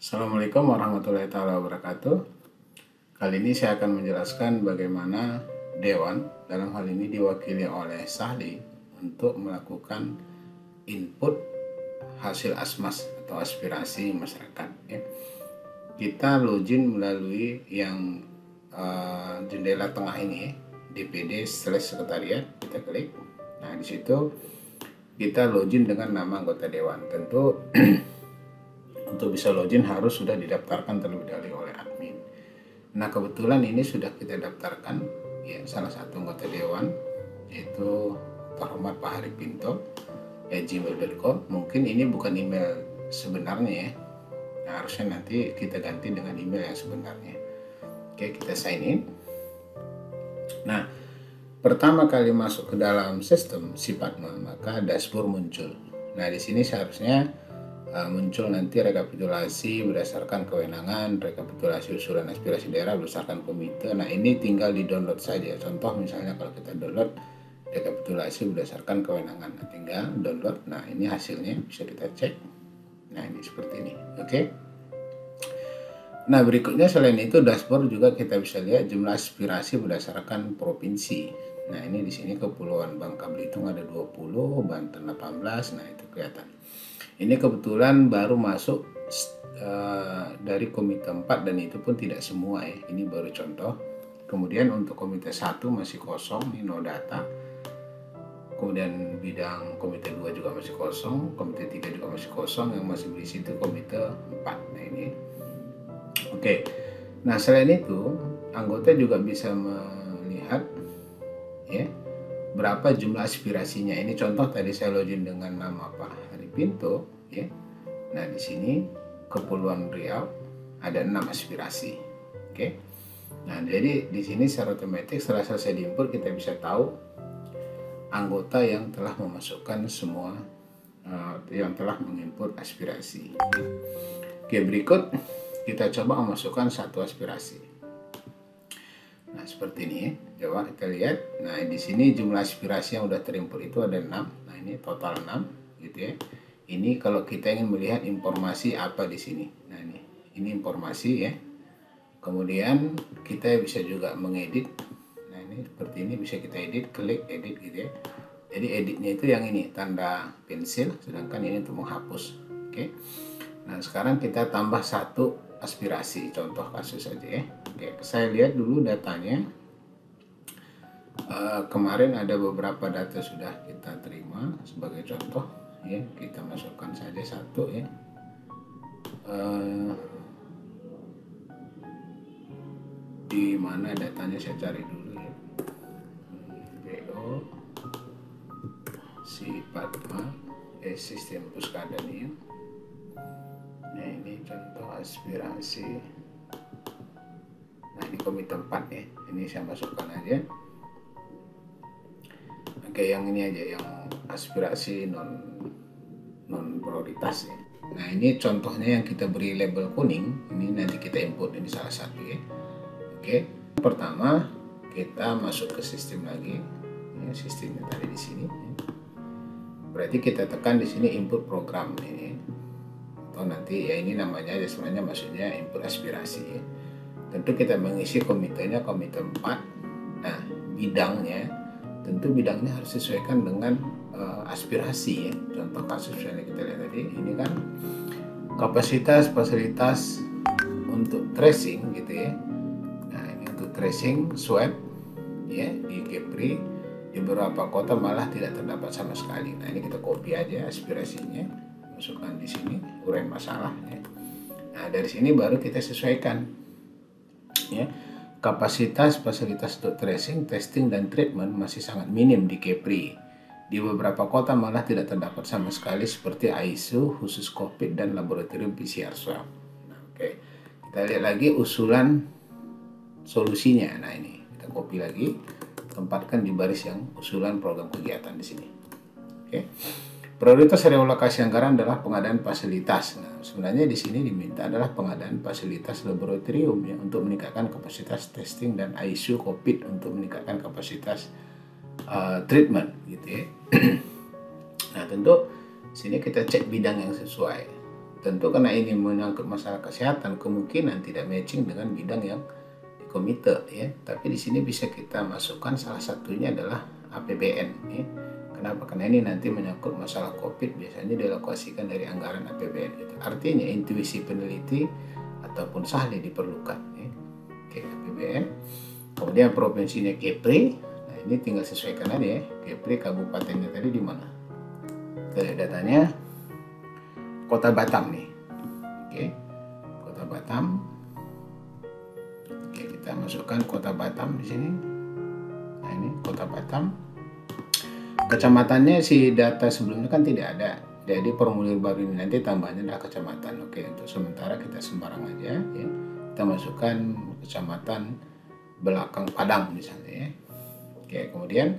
Assalamualaikum warahmatullahi wabarakatuh. Kali ini saya akan menjelaskan bagaimana Dewan, dalam hal ini diwakili oleh Sahli, untuk melakukan input hasil asmas atau aspirasi masyarakat. Kita login melalui yang jendela tengah ini, dpd/sekretariat. Kita klik. Nah, di situ kita login dengan nama anggota Dewan. Tentu untuk bisa login harus sudah didaftarkan terlebih dahulu oleh admin. Nah, kebetulan ini sudah kita daftarkan, ya, salah satu anggota Dewan, yaitu Terhormat Pak Hari Pinto, @gmail.com. Mungkin ini bukan email sebenarnya, ya. Nah, harusnya nanti kita ganti dengan email yang sebenarnya. Oke, kita sign in. Nah, pertama kali masuk ke dalam sistem Sipatma, maka dashboard muncul. Nah, di sini seharusnya muncul nanti rekapitulasi berdasarkan kewenangan, rekapitulasi usulan aspirasi daerah berdasarkan komite. Nah, ini tinggal di download saja. Contoh misalnya kalau kita download rekapitulasi berdasarkan kewenangan, nah, tinggal download. Nah, ini hasilnya bisa kita cek. Nah, ini seperti ini. Oke. Nah, berikutnya selain itu dashboard juga kita bisa lihat jumlah aspirasi berdasarkan provinsi. Nah, ini di sini Kepulauan Bangka Belitung ada 20, Banten 18. Nah, itu kelihatan. Ini kebetulan baru masuk dari komite 4 dan itu pun tidak semua, ya. Ini baru contoh. Kemudian untuk komite 1 masih kosong, ini no data. Kemudian bidang komite 2 juga masih kosong, komite 3 juga masih kosong, yang masih berisi itu komite 4. Nah, ini. Oke. Nah, selain itu anggota juga bisa melihat, ya, berapa jumlah aspirasinya. Ini contoh tadi saya login dengan nama Pak Hari Pinto, ya. Nah, di sini Kepulauan Riau ada 6 aspirasi. Oke. Nah, jadi di sini secara otomatis setelah selesai diinput kita bisa tahu anggota yang telah memasukkan semua yang telah menginput aspirasi. Oke, berikut kita coba memasukkan satu aspirasi. Nah, seperti ini, ya. Coba kita lihat. Nah, di sini jumlah aspirasi yang sudah terinput itu ada 6. Nah, ini total 6, gitu, ya. Ini kalau kita ingin melihat informasi apa di sini. Nah, ini informasi, ya. Kemudian kita bisa juga mengedit. Nah, ini seperti ini bisa kita edit, klik edit, gitu, ya. Jadi editnya itu yang ini, tanda pensil, sedangkan ini untuk menghapus. Oke. Nah, sekarang kita tambah satu aspirasi, contoh kasus saja, ya. Oke, saya lihat dulu datanya. Kemarin ada beberapa data sudah kita terima sebagai contoh, ya. Kita masukkan saja satu, ya. Di mana datanya saya cari dulu, ya. BO Sipatma sistem puskada nih, ya. Nah, ini contoh aspirasi. Nah, ini komite 4, ya. Ini saya masukkan aja. Oke, yang ini aja, yang aspirasi non prioritas, ya. Nah, ini contohnya yang kita beri label kuning. Ini nanti kita input, ini salah satu, ya. Oke, pertama kita masuk ke sistem lagi, ya, sistemnya tadi di sini, ya. Berarti kita tekan di sini input program ini, atau nanti, ya, ini namanya aja sebenarnya maksudnya input aspirasi, ya. Tentu kita mengisi komitenya komite 4. Nah, bidangnya tentu bidangnya harus disesuaikan dengan aspirasi, ya. Contoh kasus misalnya kita lihat tadi, ini kan kapasitas fasilitas untuk tracing, gitu, ya. Nah, ini untuk tracing swab, ya, di Kepri di beberapa kota malah tidak terdapat sama sekali. Nah, ini kita copy aja aspirasinya, masukkan di sini, uraian masalah, ya. Nah, dari sini baru kita sesuaikan, ya. Kapasitas fasilitas untuk tracing, testing, dan treatment masih sangat minim di Kepri. Di beberapa kota malah tidak terdapat sama sekali seperti ISU khusus COVID dan laboratorium PCR swab. Nah, oke. Kita lihat lagi usulan solusinya. Nah, ini kita copy lagi, tempatkan di baris yang usulan program kegiatan di sini. Oke. Prioritas realokasi anggaran adalah pengadaan fasilitas. Nah, sebenarnya di sini diminta adalah pengadaan fasilitas laboratorium, ya, untuk meningkatkan kapasitas testing, dan ISU COVID untuk meningkatkan kapasitas treatment, gitu, ya. Nah, tentu sini kita cek bidang yang sesuai. tentu karena ini menyangkut masalah kesehatan, kemungkinan tidak matching dengan bidang yang dikomite ya. Tapi di sini bisa kita masukkan salah satunya adalah APBN ya. Kenapa? Karena ini nanti menyangkut masalah COVID, biasanya dialokasikan dari anggaran APBN gitu. Artinya intuisi peneliti ataupun sahli diperlukan ya. Oke, APBN. Kemudian provinsinya Kepri. Nah, ini tinggal sesuaikan aja ya. Kepri kabupatennya tadi di mana? Kita datanya Kota Batam nih. Oke. Kota Batam. Oke, kita masukkan Kota Batam di sini. Nah, ini Kota Batam. Kecamatannya si data sebelumnya kan tidak ada. Jadi formulir baru ini nanti tambahnya adalah kecamatan. Oke, untuk sementara kita sembarang aja ya. Kita masukkan kecamatan Belakang Padang misalnya ya. Oke, kemudian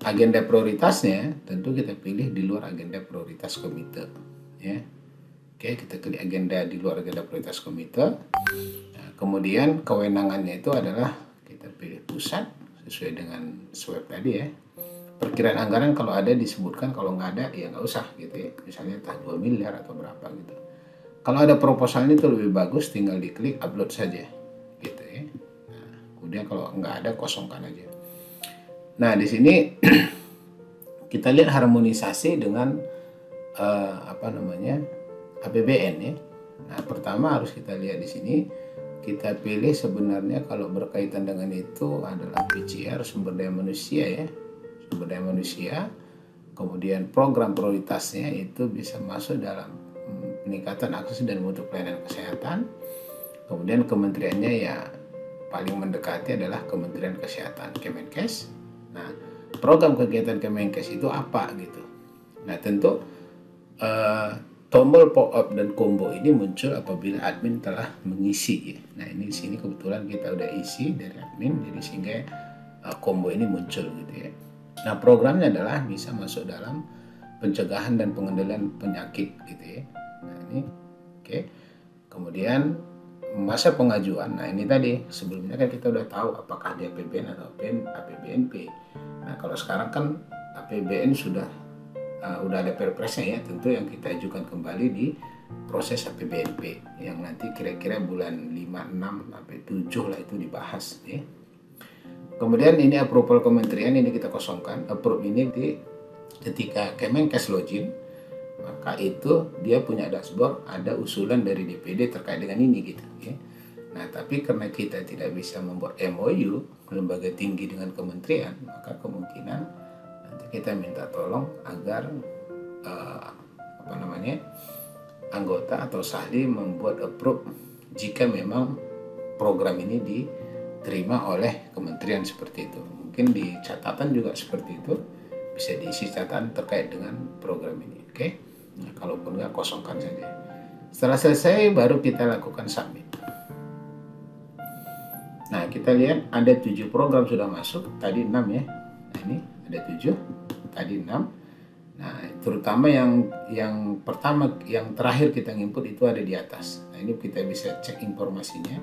agenda prioritasnya tentu kita pilih di luar agenda prioritas komite ya. Oke, kita klik agenda di luar agenda prioritas komite. Nah, kemudian kewenangannya itu adalah kita pilih pusat sesuai dengan swab tadi ya. Perkiraan anggaran kalau ada disebutkan, kalau nggak ada ya nggak usah gitu ya. Misalnya entah 2 miliar atau berapa gitu. Kalau ada proposalnya itu lebih bagus, tinggal diklik upload saja gitu ya. Nah, kemudian kalau nggak ada kosongkan aja. Nah, di sini kita lihat harmonisasi dengan APBN ya. Nah, pertama harus kita lihat di sini, kita pilih sebenarnya kalau berkaitan dengan itu adalah PCR, sumber daya manusia ya. Sumber daya manusia, kemudian program prioritasnya itu bisa masuk dalam peningkatan akses dan mutu pelayanan kesehatan. Kemudian kementeriannya ya paling mendekati adalah Kementerian Kesehatan, Kemenkes. Nah, program kegiatan Kemenkes itu apa gitu. Nah, tentu tombol pop-up dan combo ini muncul apabila admin telah mengisi ya. Nah, ini di sini kebetulan kita udah isi dari admin, jadi sehingga combo ini muncul gitu ya. Nah, programnya adalah bisa masuk dalam pencegahan dan pengendalian penyakit gitu ya. Nah, ini oke. Kemudian masa pengajuan. Nah, ini tadi sebelumnya kan kita udah tahu apakah dia APBN atau APBNP. Nah, kalau sekarang kan APBN sudah ada perpresnya ya, tentu yang kita ajukan kembali di proses APBNP yang nanti kira-kira bulan 5, 6 sampai 7 lah itu dibahas ya. Kemudian ini approval kementerian ini kita kosongkan. Approve ini ketika Kemenkes login, maka itu dia punya dashboard, ada usulan dari DPD terkait dengan ini gitu ya. Nah, tapi karena kita tidak bisa membuat MOU lembaga tinggi dengan kementerian, maka kemungkinan nanti kita minta tolong agar anggota atau sahli membuat approve jika memang program ini diterima oleh kementerian seperti itu. Mungkin di catatan juga seperti itu, bisa diisi catatan terkait dengan program ini. Oke. Nah, kalaupun nggak, kosongkan saja. Setelah selesai baru kita lakukan submit. Nah, kita lihat ada 7 program sudah masuk, tadi 6 ya. Nah, ini ada 7, tadi 6. Nah, terutama yang pertama, yang terakhir kita input itu ada di atas. Nah, ini kita bisa cek informasinya.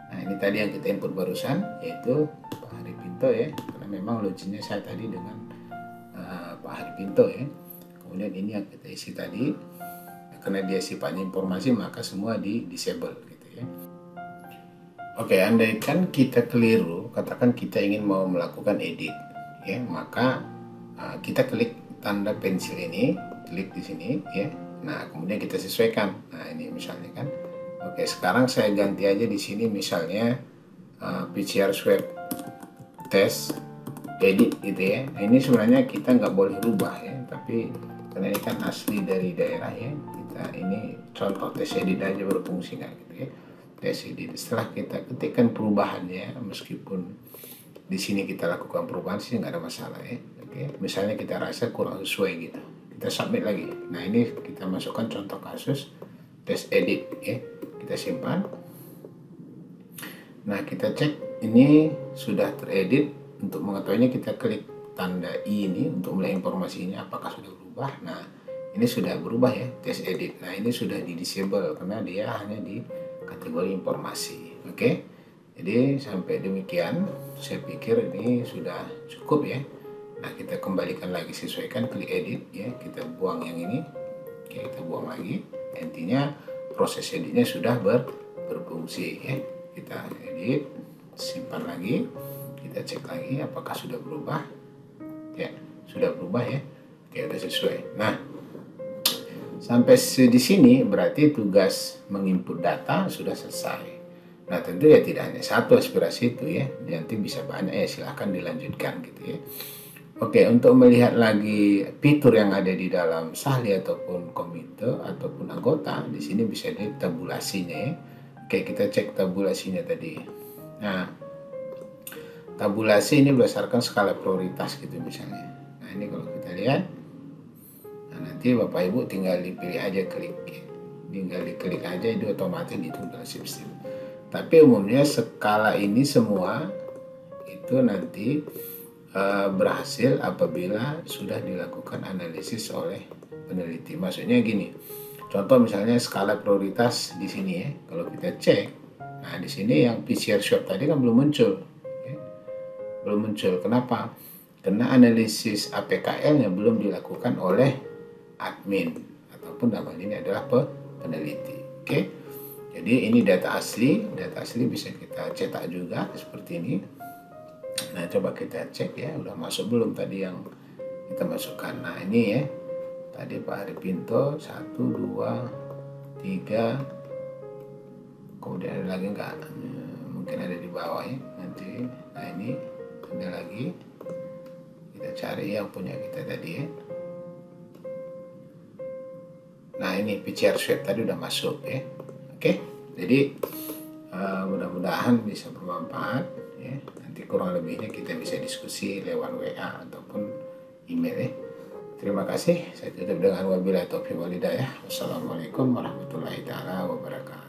Nah, ini tadi yang kita input barusan, yaitu Pak Hari Pinto ya, karena memang loginnya saya tadi dengan Pak Hari Pinto ya. Kemudian ini yang kita isi tadi, karena dia sifatnya informasi maka semua di disable gitu ya. Oke, andaikan kita keliru, katakan kita ingin mau melakukan edit ya, maka kita klik tanda pensil ini, klik di sini ya. Nah, kemudian kita sesuaikan. Nah, ini misalnya kan. Oke, sekarang saya ganti aja di sini misalnya PCR swab test edit gitu ya. Nah, ini sebenarnya kita nggak boleh rubah ya, tapi karena ini kan asli dari daerah ya, kita ini contoh tes edit aja berfungsi nggak gitu ya. Tes edit. Setelah kita ketikkan perubahannya, meskipun di sini kita lakukan perubahan sih nggak ada masalah ya. Oke, misalnya kita rasa kurang sesuai gitu, kita submit lagi. Nah, ini kita masukkan contoh kasus tes edit ya. Kita simpan. Nah, kita cek ini sudah teredit. Untuk mengetahuinya kita klik tanda I ini untuk melihat informasinya apakah sudah berubah. Nah, ini sudah berubah ya, tes edit. Nah, ini sudah di disable karena dia hanya di kategori informasi. Oke. Jadi sampai demikian, saya pikir ini sudah cukup ya. Nah, kita kembalikan lagi, sesuaikan, klik edit ya. Kita buang yang ini. Oke, kita buang lagi. Intinya proses editnya sudah berfungsi ya. Kita edit, simpan lagi, kita cek lagi apakah sudah berubah. Ya, sudah berubah ya. Oke, sudah sesuai. Nah, sampai di sini berarti tugas menginput data sudah selesai. Nah, tentu ya tidak hanya satu aspirasi itu ya, nanti bisa banyak ya, silahkan dilanjutkan gitu ya. Oke, untuk melihat lagi fitur yang ada di dalam Sahli ataupun komite ataupun anggota, di sini bisa dilihat tabulasinya ya. Oke, kita cek tabulasinya tadi. Nah, tabulasi ini berdasarkan skala prioritas gitu misalnya. Nah, ini kalau kita lihat, nah nanti Bapak Ibu tinggal dipilih aja, klik ya. Tinggal diklik aja, itu otomatis dihitung dalam sistem. Tapi umumnya skala ini semua itu nanti berhasil apabila sudah dilakukan analisis oleh peneliti. Maksudnya gini, contoh misalnya skala prioritas di sini ya, kalau kita cek, nah di sini yang PCR swab tadi kan belum muncul, ya. Belum muncul. Kenapa? Karena analisis APKL-nya belum dilakukan oleh admin ataupun dalam hal ini adalah peneliti. Oke, jadi ini data asli bisa kita cetak juga seperti ini. Nah, coba kita cek ya, udah masuk belum tadi yang kita masukkan. Nah, ini ya, tadi Pak Haripinto 1, 2, 3, kemudian ada lagi enggak? Mungkin ada di bawah ya nanti. Nah, ini ada lagi, kita cari yang punya kita tadi ya. Nah, ini PCR swab tadi udah masuk ya. Oke, jadi mudah-mudahan bisa bermanfaat ya. Nanti kurang lebihnya kita bisa diskusi lewat WA ataupun email ya. Terima kasih. Saya tutup dengan wabillahi taufiq wal hidayah. Wassalamualaikum warahmatullahi taala wabarakatuh.